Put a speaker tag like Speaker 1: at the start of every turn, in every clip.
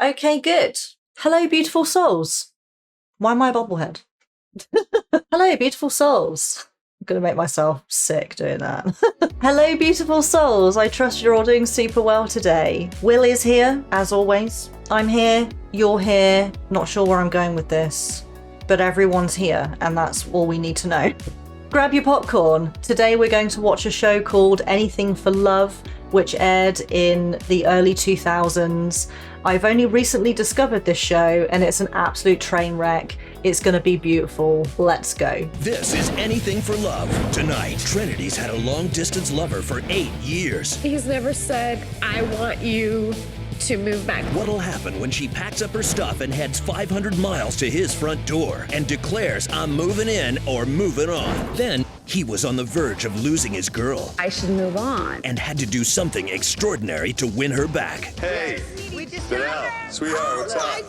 Speaker 1: Okay, good. Hello, beautiful souls. Why am I a bobblehead? Hello, beautiful souls. I'm going to make myself sick doing that. Hello, beautiful souls. I trust you're all doing super well today. Will is here, as always. I'm here. You're here. Not sure where I'm going with this, but everyone's here, and that's all we need to know. Grab your popcorn. Today we're going to watch a show called Anything for Love, which aired in the early 2000s. I've only recently discovered this show and it's an absolute train wreck. It's going to be beautiful. Let's go.
Speaker 2: This is Anything for Love. Tonight, Trinity's had a long-distance lover for 8 years.
Speaker 3: He's never said, I want you to move back.
Speaker 2: What'll happen when she packs up her stuff and heads 500 miles to his front door and declares, I'm moving in or moving on? Then, he was on the verge of losing his girl.
Speaker 3: I should move on.
Speaker 2: And had to do something extraordinary to win her back.
Speaker 4: Hey, Fidel, sweetheart, what's up?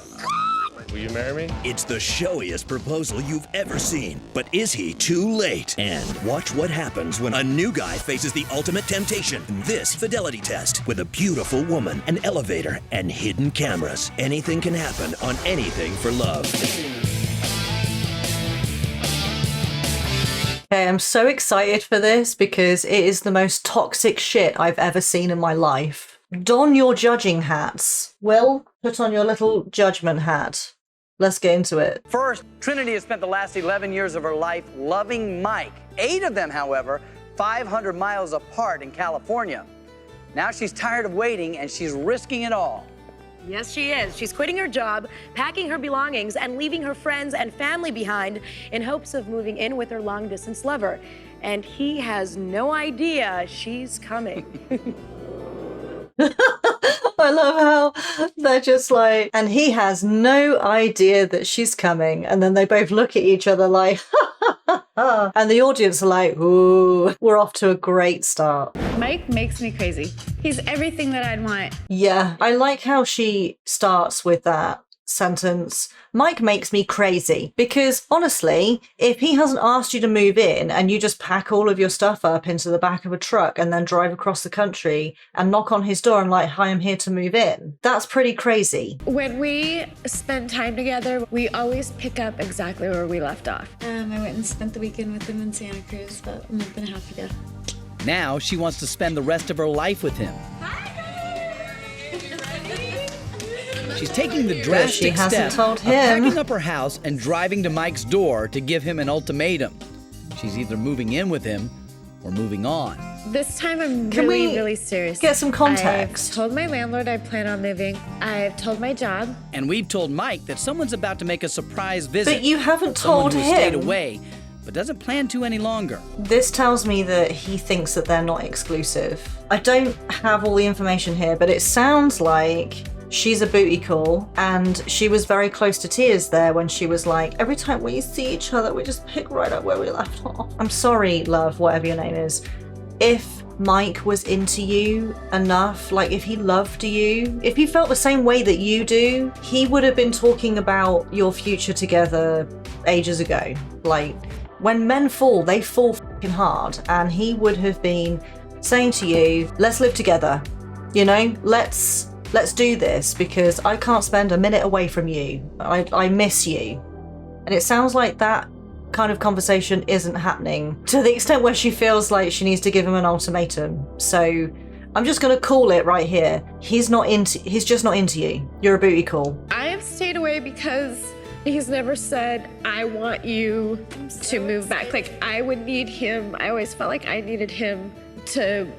Speaker 5: Will you marry me?
Speaker 2: It's the showiest proposal you've ever seen. But is he too late? And watch what happens when a new guy faces the ultimate temptation. This Fidelity test with a beautiful woman, an elevator, and hidden cameras. Anything can happen on Anything for Love.
Speaker 1: Okay, I'm so excited for this because it is the most toxic shit I've ever seen in my life. Don your judging hats. Will, put on your little judgment hat. Let's get into it.
Speaker 6: First, Trinity has spent the last 11 years of her life loving Mike. 8 of them, however, 500 miles apart in California. Now she's tired of waiting and she's risking it all.
Speaker 7: Yes, she is. She's quitting her job, packing her belongings, and leaving her friends and family behind in hopes of moving in with her long-distance lover. And he has no idea she's coming.
Speaker 1: I love how they're just like, and he has no idea that she's coming. And then they both look at each other like, and the audience are like, ooh, we're off to a great start.
Speaker 8: Mike makes me crazy. He's everything that I'd want.
Speaker 1: Yeah, I like how she starts with that sentence. Mike makes me crazy, because honestly, if he hasn't asked you to move in and you just pack all of your stuff up into the back of a truck and then drive across the country and knock on his door and like, hi, I'm here to move in, that's pretty crazy.
Speaker 3: When we spend time together, we always pick up exactly where we left off.
Speaker 8: I went and spent the weekend with him in Santa Cruz about a month and a half ago.
Speaker 9: Now she wants to spend the rest of her life with him. She's taking the drastic step of packing up her house and driving to Mike's door to give him an ultimatum. She's either moving in with him or moving on.
Speaker 3: This time I'm really serious.
Speaker 1: Get some context.
Speaker 3: I've told my landlord I plan on moving. I've told my job.
Speaker 9: And we've told Mike that someone's about to make a surprise visit.
Speaker 1: But you haven't told him.
Speaker 9: Someone who stayed away, but doesn't plan to any longer.
Speaker 1: This tells me that he thinks that they're not exclusive. I don't have all the information here, but it sounds like she's a booty call, and she was very close to tears there when she was like, every time we see each other, we just pick right up where we left off. I'm sorry, love, whatever your name is. If Mike was into you enough, like if he loved you, if he felt the same way that you do, he would have been talking about your future together ages ago. Like, when men fall, they fall fucking hard, and he would have been saying to you, let's live together, you know, let's do this, because I can't spend a minute away from you. I miss you. And it sounds like that kind of conversation isn't happening, to the extent where she feels like she needs to give him an ultimatum. So I'm just going to call it right here. He's just not into you. You're a booty call.
Speaker 3: I have stayed away because he's never said, I want you to move back. Like, I would need him. I always felt like I needed him to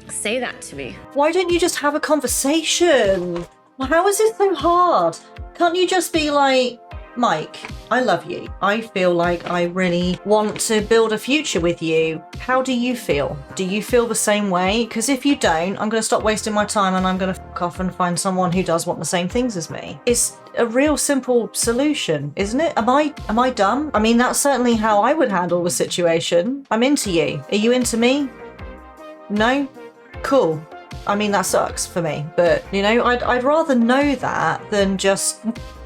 Speaker 3: say that to me.
Speaker 1: Why don't you just have a conversation? How is it so hard? Can't you just be like, Mike, I love you. I feel like I really want to build a future with you. How do you feel? Do you feel the same way? Because if you don't, I'm going to stop wasting my time and I'm going to fuck off and find someone who does want the same things as me. It's a real simple solution, isn't it? Am I dumb? I mean, that's certainly how I would handle the situation. I'm into you. Are you into me? No? Cool. I mean, that sucks for me, but you know, I'd rather know that than just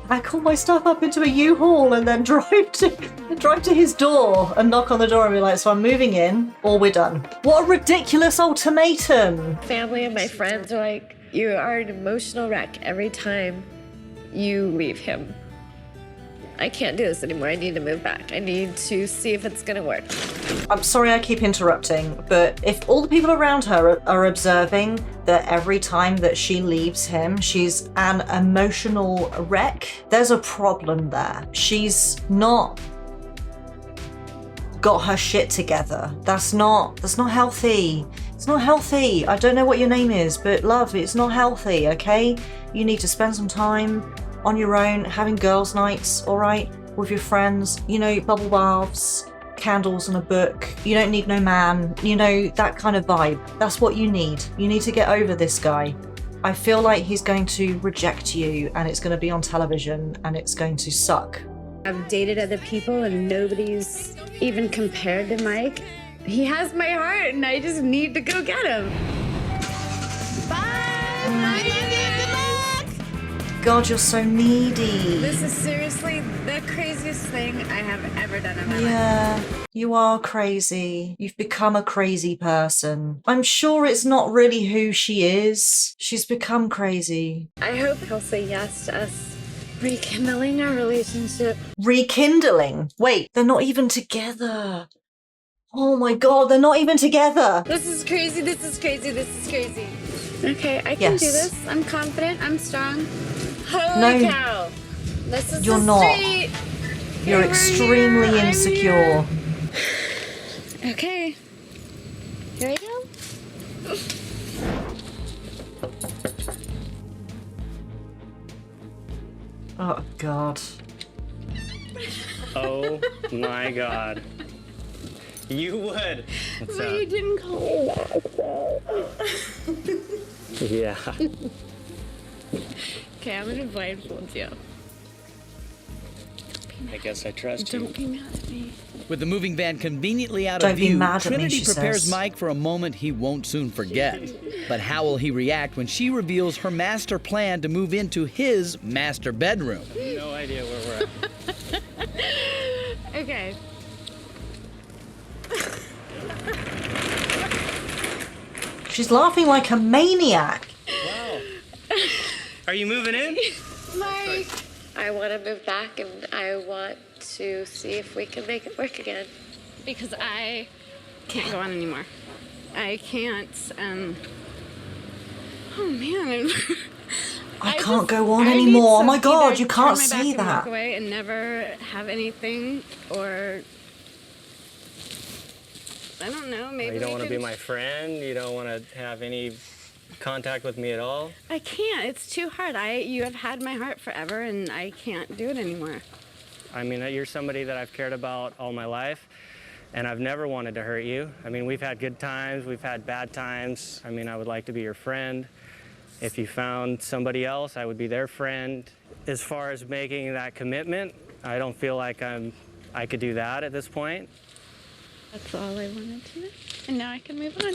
Speaker 1: pack all my stuff up into a U-Haul and then drive to his door and knock on the door and be like, so I'm moving in or we're done. What a ridiculous ultimatum.
Speaker 3: Family and my friends are like, You are an emotional wreck every time you leave him. I can't do this anymore. I need to move back. I need to see if it's gonna work.
Speaker 1: I'm sorry I keep interrupting, but if all the people around her are observing that every time that she leaves him, she's an emotional wreck, there's a problem there. She's not got her shit together. That's not healthy. It's not healthy. I don't know what your name is, but love, it's not healthy, okay? You need to spend some time on your own, having girls' nights, all right, with your friends, you know, bubble baths, candles and a book. You don't need no man, you know, that kind of vibe. That's what you need. You need to get over this guy. I feel like he's going to reject you and it's going to be on television and it's going to suck.
Speaker 3: I've dated other people and nobody's even compared to Mike. He has my heart and I just need to go get him.
Speaker 1: God, you're so needy.
Speaker 3: This is seriously the craziest thing I have ever done in my life.
Speaker 1: Yeah, you are crazy. You've become a crazy person. I'm sure it's not really who she is. She's become crazy.
Speaker 3: I hope he'll say yes to us rekindling our relationship.
Speaker 1: Rekindling? Wait, they're not even together. Oh my God, they're not even together.
Speaker 3: This is crazy, this is crazy, this is crazy. Okay, I can do this. I'm confident, I'm strong. Holy cow. This is
Speaker 1: you're not.
Speaker 3: Street.
Speaker 1: You're extremely insecure.
Speaker 3: Okay. Here I go.
Speaker 1: Oh God.
Speaker 5: Oh my God. You would.
Speaker 3: But you didn't call me back.
Speaker 5: Yeah.
Speaker 3: Okay, I'm gonna blindfold you.
Speaker 5: I guess I trust you.
Speaker 3: Don't be mad at me.
Speaker 9: With the moving van conveniently out
Speaker 1: Don't
Speaker 9: of
Speaker 1: be
Speaker 9: view,
Speaker 1: mad at me,
Speaker 9: Trinity
Speaker 1: she
Speaker 9: prepares
Speaker 1: says.
Speaker 9: Mike for a moment he won't soon forget. But how will he react when she reveals her master plan to move into his master bedroom?
Speaker 5: No idea where we're at.
Speaker 3: Okay.
Speaker 1: She's laughing like a maniac.
Speaker 5: Wow. Are you moving in?
Speaker 3: Mike. I want to move back and I want to see if we can make it work again. Because I can't go on anymore. I can't, oh man.
Speaker 1: I can't go on anymore. Oh my God, you can't say that.
Speaker 3: Walk away and never have anything, or I don't know, maybe
Speaker 5: You don't want to be my friend? You don't want to have any contact with me at all?
Speaker 3: I can't. It's too hard. You have had my heart forever, and I can't do it anymore.
Speaker 5: I mean, you're somebody that I've cared about all my life, and I've never wanted to hurt you. I mean, we've had good times, we've had bad times. I mean, I would like to be your friend. If you found somebody else, I would be their friend. As far as making that commitment, I don't feel like I could do that at this point.
Speaker 3: That's all I wanted to know, and now I can move on.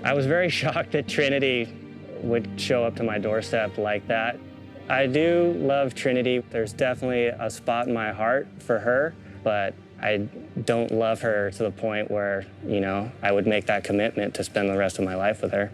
Speaker 5: I was very shocked that Trinity would show up to my doorstep like that. I do love Trinity. There's definitely a spot in my heart for her, but I don't love her to the point where, you know, I would make that commitment to spend the rest of my life with her.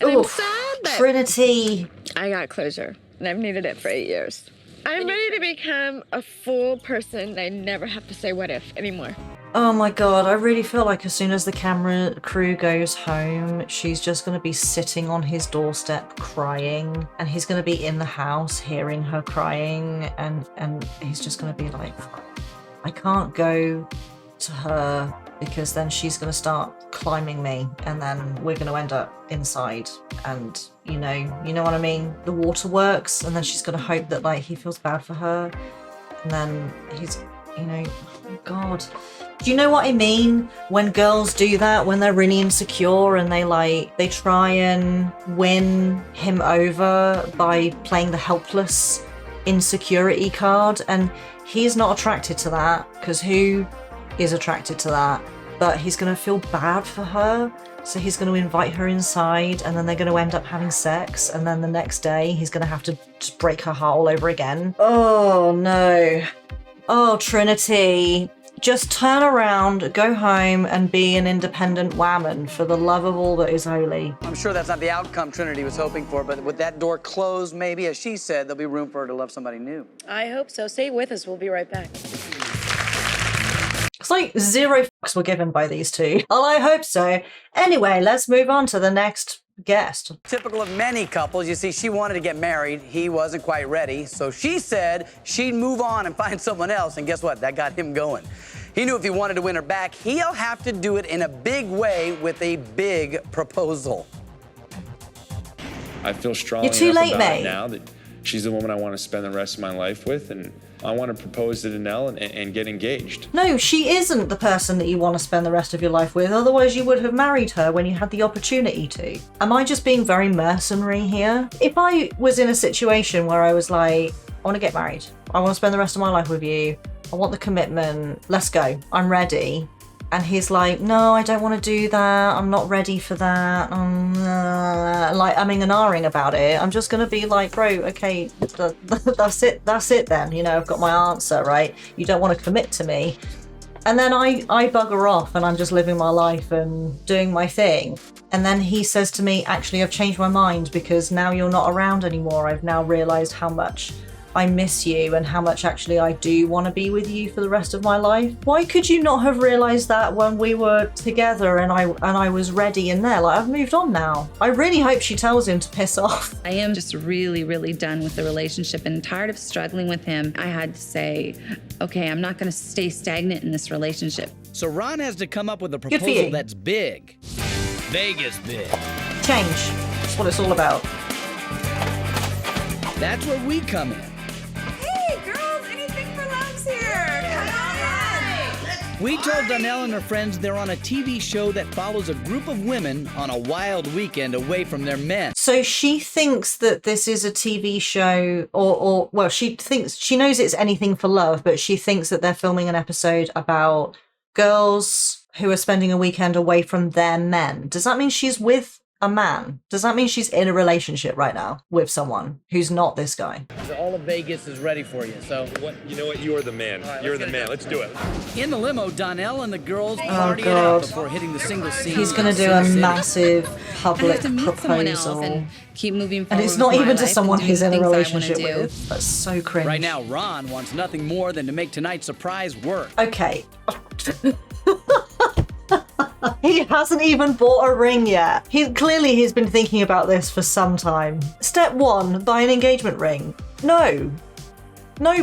Speaker 3: And I'm sad that
Speaker 1: Trinity.
Speaker 3: I got closure, and I've needed it for 8 years. I'm ready to become a full person. I never have to say what if anymore.
Speaker 1: Oh my God, I really feel like as soon as the camera crew goes home, she's just going to be sitting on his doorstep crying, and he's going to be in the house hearing her crying, and he's just going to be like, I can't go to her because then she's going to start climbing me, and then we're going to end up inside, and you know what I mean? The waterworks, and then she's going to hope that like he feels bad for her, and then he's, you know, oh God. Do you know what I mean? When girls do that, when they're really insecure and they try and win him over by playing the helpless insecurity card, and he's not attracted to that, because who is attracted to that? but he's going to feel bad for her. So he's going to invite her inside, and then they're going to end up having sex, and then the next day he's going to have to just break her heart all over again. Oh no. Oh, Trinity. Just turn around, go home, and be an independent woman for the love of all that is holy.
Speaker 6: I'm sure that's not the outcome Trinity was hoping for, but with that door closed, maybe, as she said, there'll be room for her to love somebody new.
Speaker 7: I hope so. Stay with us. We'll be right back.
Speaker 1: It's like 0 fucks were given by these two. Well, I hope so. Anyway, let's move on to the next guest.
Speaker 6: Typical of many couples, you see, she wanted to get married. He wasn't quite ready, so she said she'd move on and find someone else, and guess what? That got him going. He knew if he wanted to win her back, he'll have to do it in a big way with a big proposal.
Speaker 10: I feel strongly enough about it now that she's the woman I want to spend the rest of my life with, and I want to propose to Danelle and get engaged.
Speaker 1: No, she isn't the person that you want to spend the rest of your life with, otherwise you would have married her when you had the opportunity to. Am I just being very mercenary here? If I was in a situation where I was like, I want to get married, I want to spend the rest of my life with you, I want the commitment, let's go, I'm ready. And he's like, no, I don't want to do that, I'm not ready for that. Like, I'm and-ahhing about it. I'm just going to be like, bro, okay, that's it then. You know, I've got my answer, right? You don't want to commit to me. And then I bugger off and I'm just living my life and doing my thing. And then he says to me, actually, I've changed my mind because now you're not around anymore. I've now realized how much I miss you and how much actually I do want to be with you for the rest of my life. Why could you not have realized that when we were together and I was ready in there? Like, I've moved on now. I really hope she tells him to piss off.
Speaker 11: I am just really, really done with the relationship and tired of struggling with him. I had to say, okay, I'm not going to stay stagnant in this relationship.
Speaker 9: So Ron has to come up with a proposal that's big. Vegas big.
Speaker 1: Change. That's what it's all about.
Speaker 9: That's where we come in. We told Danelle and her friends they're on a TV show that follows a group of women on a wild weekend away from their men.
Speaker 1: So she thinks that this is a TV show, or well, she knows it's Anything for Love, but she thinks that they're filming an episode about girls who are spending a weekend away from their men. Does that mean she's with a man? Does that mean she's in a relationship right now with someone who's not this guy?
Speaker 9: All of Vegas is ready for you, so...
Speaker 10: You know what? You're the man. You're the man. Let's do it.
Speaker 9: In the limo, Donnell and the girls party it out before hitting the single scene.
Speaker 1: He's going to do a massive public proposal.
Speaker 11: And keep moving forward.
Speaker 1: And it's not even to someone he's in a relationship with. That's so cringe.
Speaker 9: Right now, Ron wants nothing more than to make tonight's surprise work.
Speaker 1: Okay. He hasn't even bought a ring yet. He's been thinking about this for some time. Step 1, buy an engagement ring. No,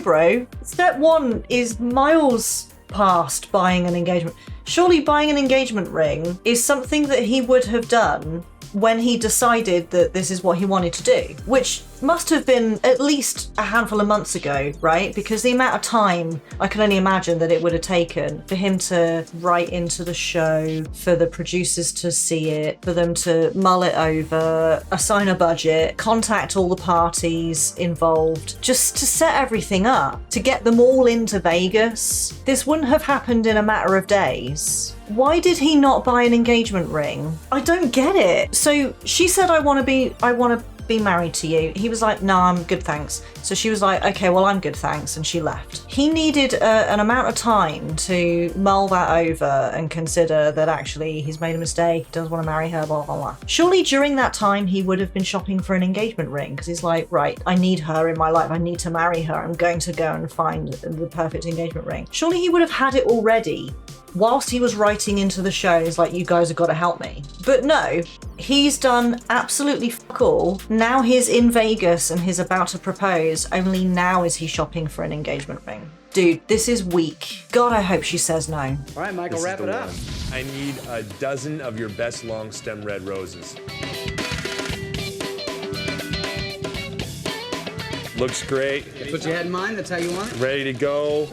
Speaker 1: bro. Step 1 is miles past buying an engagement. Surely buying an engagement ring is something that he would have done when he decided that this is what he wanted to do, which must have been at least a handful of months ago, right? Because the amount of time I can only imagine that it would have taken for him to write into the show, for the producers to see it, for them to mull it over, assign a budget, contact all the parties involved, just to set everything up, to get them all into Vegas. This wouldn't have happened in a matter of days. Why did he not buy an engagement ring? I don't get it. So she said, I want to be married to you. He was like, no, I'm good, thanks. So she was like, okay, well, I'm good, thanks. And she left. He needed an amount of time to mull that over and consider that actually he's made a mistake, he does want to marry her, blah, blah, blah. Surely during that time, he would have been shopping for an engagement ring because he's like, right, I need her in my life. I need to marry her. I'm going to go and find the perfect engagement ring. Surely he would have had it already whilst he was writing into the show. He's like, you guys have got to help me. But no, he's done absolutely fuck all. Now he's in Vegas and he's about to propose. Only now is he shopping for an engagement ring. Dude, this is weak. God, I hope she says no.
Speaker 9: All right, Michael, wrap it up.
Speaker 10: I need a dozen of your best long stem red roses. Looks great.
Speaker 9: That's what you had in mind? That's how you want it?
Speaker 10: Ready to go.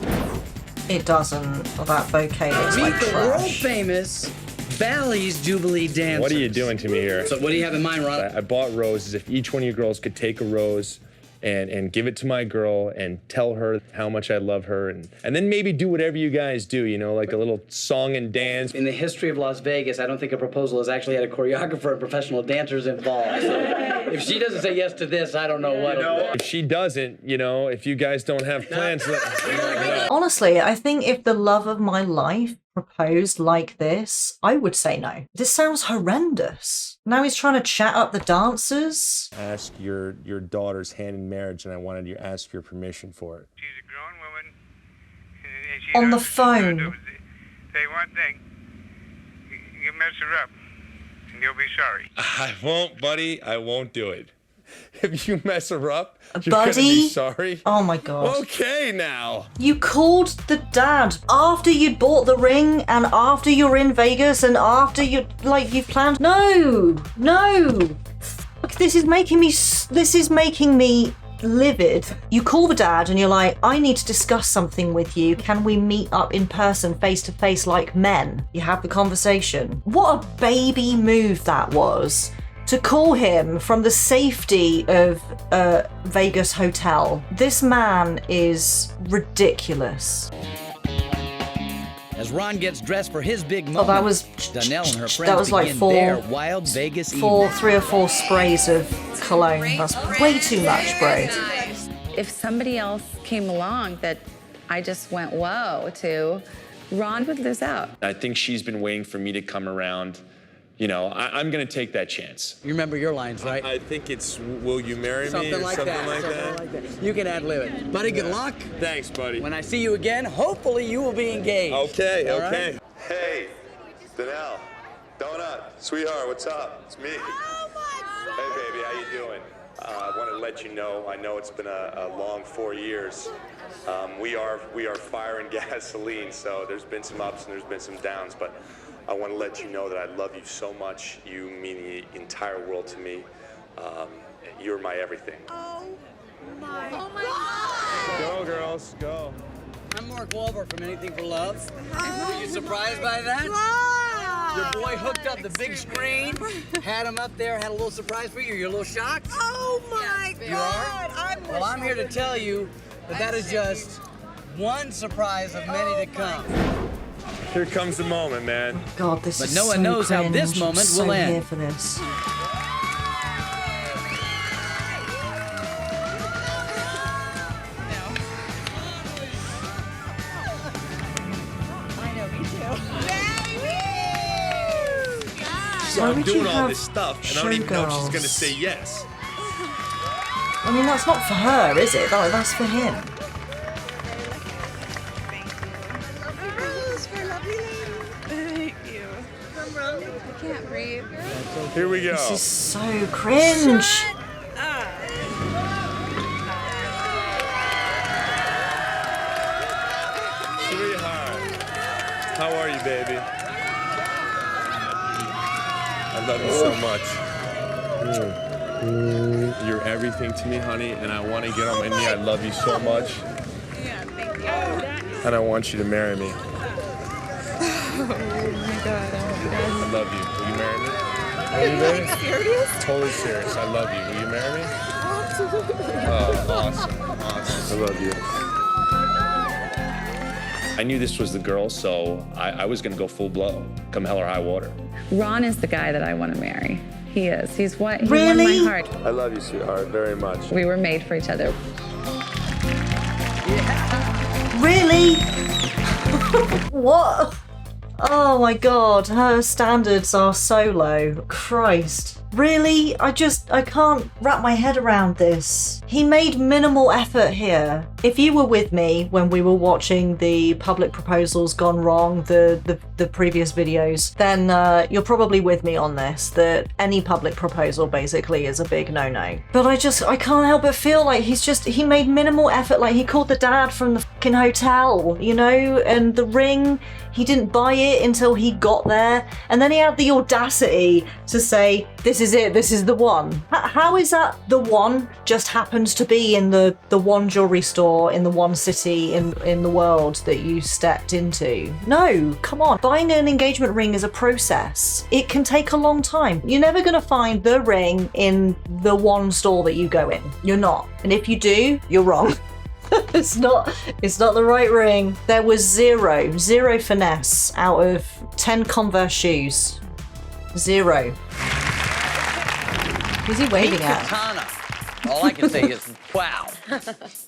Speaker 1: It doesn't. That bouquet looks
Speaker 9: Meet
Speaker 1: like
Speaker 9: the
Speaker 1: trash.
Speaker 9: world-famous Bally's Jubilee dancers.
Speaker 10: What are you doing to me here?
Speaker 9: So what do you have in mind, Ron?
Speaker 10: I bought roses. If each one of you girls could take a rose and give it to my girl and tell her how much I love her, and then maybe do whatever you guys do, you know, like a little song and dance.
Speaker 6: In the history of Las Vegas, I don't think a proposal has actually had a choreographer and professional dancers involved. So if she doesn't say yes to this, I don't know what.
Speaker 10: If she doesn't, you know, if you guys don't have plans.
Speaker 1: Honestly, I think if the love of my life proposed like this, I would say no. This sounds horrendous. Now he's trying to chat up the dancers.
Speaker 10: Ask your daughter's hand in marriage, and I wanted you to ask your permission for it.
Speaker 12: She's a grown woman. And she
Speaker 1: on the
Speaker 12: knows what she's gonna
Speaker 1: phone.
Speaker 12: do. Say one thing, you mess her up, and you'll be sorry.
Speaker 10: I won't, buddy. I won't do it. If you mess her up, you're
Speaker 1: Buddy?
Speaker 10: gonna be sorry.
Speaker 1: Oh my god.
Speaker 10: Okay, now.
Speaker 1: You called the dad after you'd bought the ring and after you're in Vegas and after you've planned. No. Fuck, this is making me livid. You call the dad and you're like, I need to discuss something with you. Can we meet up in person, face to face like men? You have the conversation. What a baby move that was. To call him from the safety of a Vegas hotel. This man is ridiculous.
Speaker 9: As Ron gets dressed for his big moment,
Speaker 1: that was
Speaker 9: Donnell and her friends
Speaker 1: that was like
Speaker 9: begin their wild Vegas evening.
Speaker 1: 3 or 4 sprays of cologne. That's way too much, bro.
Speaker 11: If somebody else came along that I just went whoa to, Ron would lose out.
Speaker 10: I think she's been waiting for me to come around. You know, I'm going to take that chance.
Speaker 6: You remember your lines, right?
Speaker 10: I think it's, will you marry me?
Speaker 6: Something
Speaker 10: or
Speaker 6: like
Speaker 10: something
Speaker 6: that.
Speaker 10: like
Speaker 6: Something
Speaker 10: that.
Speaker 6: like that. You can ad-lib it. Buddy, good luck.
Speaker 10: Thanks, buddy.
Speaker 6: When I see you again, hopefully you will be engaged.
Speaker 10: Okay,
Speaker 6: All
Speaker 10: okay.
Speaker 6: right?
Speaker 4: Hey, Donnell, Donut, sweetheart, what's up? It's me.
Speaker 3: Oh my God.
Speaker 4: Hey, baby, how you doing? I want to let you know, I know it's been a long 4 years. We are fire and gasoline, so there's been some ups and there's been some downs, but I want to let you know that I love you so much. You mean the entire world to me. You're my everything.
Speaker 3: Oh my God.
Speaker 10: Go, girls, go.
Speaker 6: I'm Mark Wahlberg from Anything for Love. Were you surprised by that? Your boy hooked up the big screen, had him up there, had a little surprise for you. You're a little shocked?
Speaker 3: Oh my
Speaker 6: You are? Well, I'm here to tell you that is just one surprise of many to come.
Speaker 10: Here comes the moment, man.
Speaker 1: God, this
Speaker 9: But
Speaker 1: is
Speaker 9: no
Speaker 1: so
Speaker 9: one knows how this
Speaker 1: cringe.
Speaker 9: moment
Speaker 1: I'm so
Speaker 9: will end.
Speaker 1: here for this.
Speaker 10: So
Speaker 1: Why
Speaker 10: I'm
Speaker 1: would you
Speaker 10: doing all
Speaker 1: have
Speaker 10: this stuff, and I don't even know if she's
Speaker 1: showgirls?
Speaker 10: going to say yes.
Speaker 1: I mean, that's not for her, is it? That's for him.
Speaker 3: Thank you. I'm wrong. I can't breathe.
Speaker 10: Here we go.
Speaker 1: This is so cringe.
Speaker 10: Sweetheart, how are you, baby? I love you so much. You're everything to me, honey, and I want to get on my knee. I love you so much.
Speaker 3: Yeah, thank you.
Speaker 10: And I want you to marry me.
Speaker 3: Oh my God.
Speaker 10: I love you. Will you marry me?
Speaker 3: Are you like serious?
Speaker 10: Totally serious. I love you. Will you marry me?
Speaker 3: Absolutely.
Speaker 10: Oh, awesome. Awesome. I love you. I knew this was the girl, so I was going to go full blow, come hell or high water.
Speaker 11: Ron is the guy that I want to marry. He is. He won
Speaker 1: Really?
Speaker 11: my heart.
Speaker 10: I love you, sweetheart, very much.
Speaker 11: We were made for each other.
Speaker 1: Really? What? Oh my God, her standards are so low. Christ. Really? I can't wrap my head around this. He made minimal effort here. If you were with me when we were watching the public proposals gone wrong, the previous videos, then you're probably with me on this, that any public proposal basically is a big no-no. But I can't help but feel like he made minimal effort. Like, he called the dad from the fucking hotel, you know, and the ring, he didn't buy it until he got there. And then he had the audacity to say, this this is it, this is the one. How is that the one just happens to be in the one jewelry store in the one city in the world that you stepped into? No, come on. Buying an engagement ring is a process. It can take a long time. You're never going to find the ring in the one store that you go in. You're not. And if you do, you're wrong. It's not the right ring. There was zero finesse out of 10 Converse shoes. Zero. Who's he waving at?
Speaker 6: Katana. All I can say is, wow.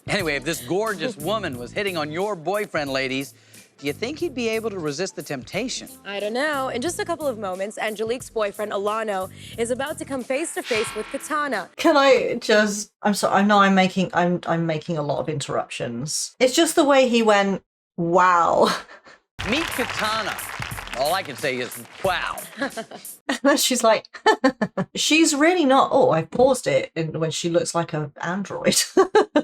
Speaker 6: Anyway, if this gorgeous woman was hitting on your boyfriend, ladies, do you think he'd be able to resist the temptation?
Speaker 7: I don't know. In just a couple of moments, Angelique's boyfriend, Alano, is about to come face to face with Katana.
Speaker 1: Can I just... I'm sorry, I know I'm making a lot of interruptions. It's just the way he went, wow.
Speaker 6: Meet Katana. All I can say is, wow.
Speaker 1: She's like, she's really not... Oh, I paused it when she looks like an android.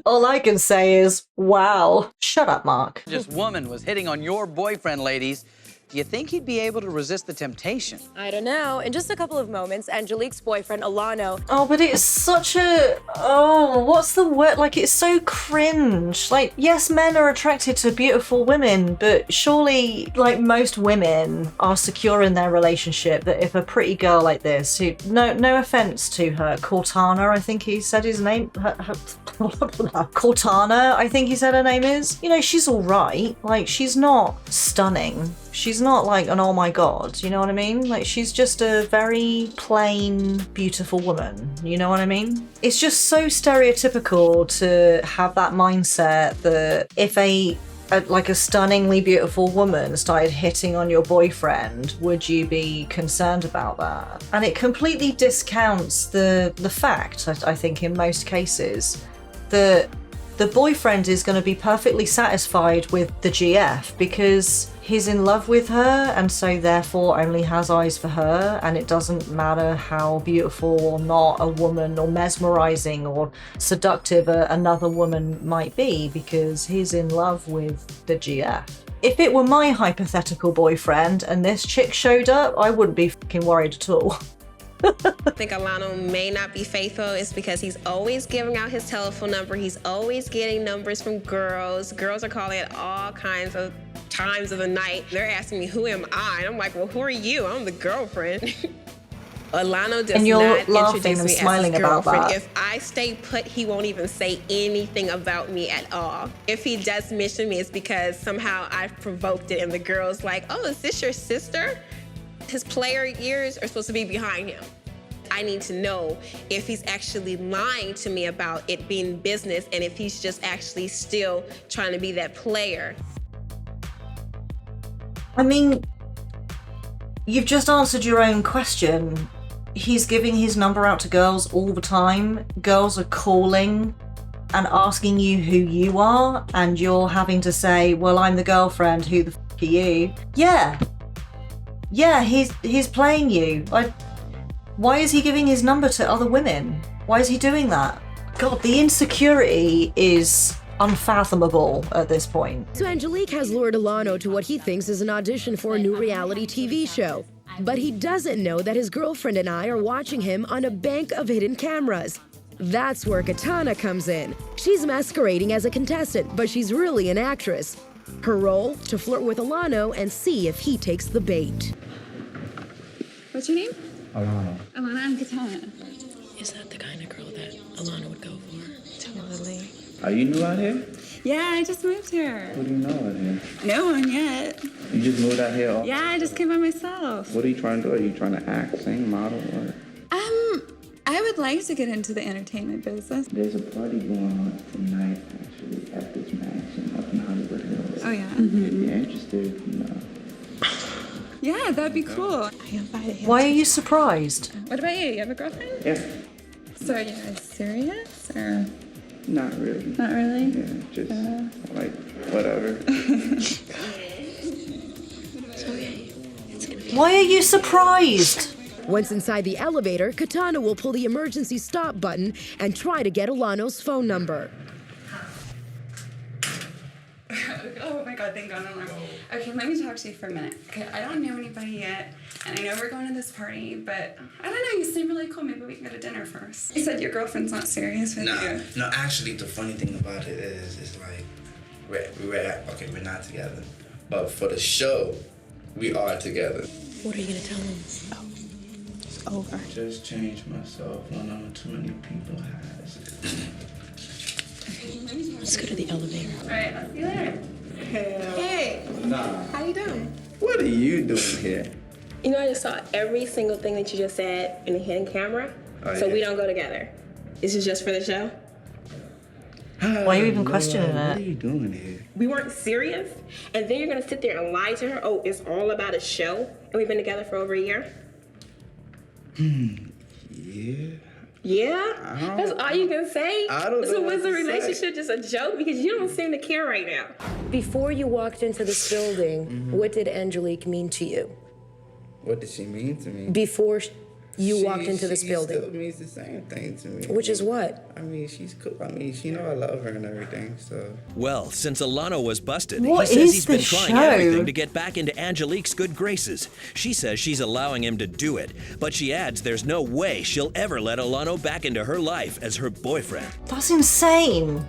Speaker 1: All I can say is, wow. Shut up, Mark.
Speaker 6: This woman was hitting on your boyfriend, ladies. Do you think he'd be able to resist the temptation?
Speaker 7: I don't know. In just a couple of moments, Angelique's boyfriend, Alano...
Speaker 1: Oh, but it's such a... Oh, what's the word? Like, it's so cringe. Like, yes, men are attracted to beautiful women, but surely, like, most women are secure in their relationship that if a pretty girl like this, who... No offense to her, Cortana, I think he said his name... Cortana, I think he said her name is. You know, she's all right. Like, she's not stunning. She's not like an oh my god, you know what I mean? Like, she's just a very plain, beautiful woman, you know what I mean? It's just so stereotypical to have that mindset that if a stunningly beautiful woman started hitting on your boyfriend, would you be concerned about that? And it completely discounts the fact, I think in most cases, that the boyfriend is going to be perfectly satisfied with the GF because he's in love with her and so therefore only has eyes for her, and it doesn't matter how beautiful or not a woman or mesmerizing or seductive another woman might be because he's in love with the GF. If it were my hypothetical boyfriend and this chick showed up, I wouldn't be fucking worried at all.
Speaker 13: I think Alano may not be faithful is because he's always giving out his telephone number. He's always getting numbers from girls. Girls are calling at all kinds of times of the night. They're asking me, who am I? And I'm like, well, who are you? I'm the girlfriend. Alano does not introduce me as his girlfriend. If I stay put, he won't even say anything about me at all. If he does mention me, it's because somehow I've provoked it and the girl's like, oh, is this your sister? His player ears are supposed to be behind him. I need to know if he's actually lying to me about it being business and if he's just actually still trying to be that player.
Speaker 1: I mean, you've just answered your own question. He's giving his number out to girls all the time. Girls are calling and asking you who you are, and you're having to say, well, I'm the girlfriend, who the f*** are you? Yeah, he's playing you. Why is he giving his number to other women? Why is he doing that? God, the insecurity is unfathomable at this point.
Speaker 14: So Angelique has lured Alano to what he thinks is an audition for a new reality TV show. But he doesn't know that his girlfriend and I are watching him on a bank of hidden cameras. That's where Katana comes in. She's masquerading as a contestant, but she's really an actress. Her role, to flirt with Alano and see if he takes the bait.
Speaker 15: What's your name?
Speaker 16: Alano.
Speaker 15: Alana, I'm Katana.
Speaker 7: Is that the kind of girl that Alana would go for? Totally.
Speaker 16: Are you new out here?
Speaker 15: Yeah, I just moved here.
Speaker 16: Who do you know out here?
Speaker 15: No one yet.
Speaker 16: You just moved out here?
Speaker 15: Yeah, I just came by myself.
Speaker 16: What are you trying to do? Are you trying to act, sing, model, or?
Speaker 15: I would like to get into the entertainment business.
Speaker 16: There's a party going on tonight, actually, at this mansion up in Hollywood Hills.
Speaker 15: Oh, yeah?
Speaker 16: If you're interested, you know.
Speaker 15: Yeah, that'd be cool.
Speaker 1: Why are you surprised?
Speaker 15: What about you? You have a girlfriend?
Speaker 16: Yeah.
Speaker 15: So are you guys serious, or?
Speaker 16: Not really.
Speaker 15: Not really?
Speaker 16: Yeah, just like whatever.
Speaker 1: Why are you surprised?
Speaker 14: Once inside the elevator, Katana will pull the emergency stop button and try to get Alano's phone number.
Speaker 15: Oh my God, thank God I'm not. Okay, let me talk to you for a minute. Okay, I don't know anybody yet, and I know we're going to this party, but I don't know, you seem really cool. Maybe we can go to dinner first. You said your girlfriend's not serious with you.
Speaker 17: No, actually, the funny thing about it is, it's like, we're not together. But for the show, we are together.
Speaker 7: What are you gonna tell him?
Speaker 17: It's over. Just changed myself. I know too many people has it.
Speaker 7: Let's go to the elevator.
Speaker 15: All right, I'll see you later.
Speaker 13: Hey.
Speaker 17: Nah.
Speaker 13: How you doing?
Speaker 17: What are you doing here?
Speaker 13: You know, I just saw every single thing that you just said in the hidden camera.
Speaker 17: Oh,
Speaker 13: so
Speaker 17: yeah.
Speaker 13: we don't go together. This is just for the show?
Speaker 1: Why are you even questioning it?
Speaker 17: What are you doing here?
Speaker 13: We weren't serious? And then you're gonna sit there and lie to her? Oh, it's all about a show? And we've been together for over a year?
Speaker 17: Yeah.
Speaker 13: Yeah? That's all you can say?
Speaker 17: I don't know
Speaker 13: So
Speaker 17: what
Speaker 13: was the
Speaker 17: to say.
Speaker 13: relationship just a joke? Because you don't seem to care right now.
Speaker 14: Before you walked into this building, what did Angelique mean to you?
Speaker 17: What did she mean to me?
Speaker 14: Before you walked into this
Speaker 17: She
Speaker 14: building?
Speaker 17: still means the same thing to me.
Speaker 14: Which is what?
Speaker 17: I mean, she's cool. I mean, she know I love her and everything, so.
Speaker 2: Well, since Alano was busted,
Speaker 1: What
Speaker 2: he says
Speaker 1: is
Speaker 2: he's been
Speaker 1: the
Speaker 2: trying
Speaker 1: show?
Speaker 2: everything to get back into Angelique's good graces. She says she's allowing him to do it, but she adds there's no way she'll ever let Alano back into her life as her boyfriend.
Speaker 1: That's insane.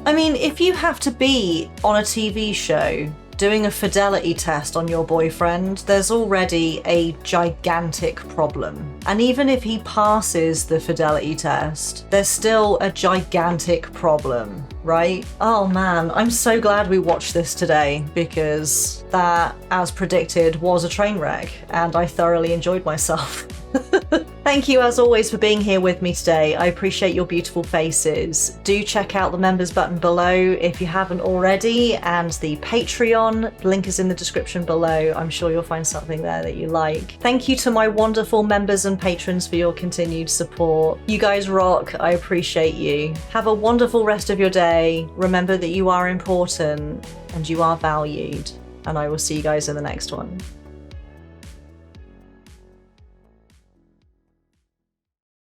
Speaker 1: I mean, if you have to be on a TV show doing a fidelity test on your boyfriend, there's already a gigantic problem. And even if he passes the fidelity test, there's still a gigantic problem, right? Oh man, I'm so glad we watched this today, because that, as predicted, was a train wreck, and I thoroughly enjoyed myself. Thank you as always for being here with me today. I appreciate your beautiful faces. Do check out the members button below if you haven't already, and the Patreon link is in the description below. I'm sure you'll find something there that you like. Thank you to my wonderful members and patrons for your continued support. You guys rock. I appreciate you. Have a wonderful rest of your day. Remember that you are important and you are valued, and I will see you guys in the next one.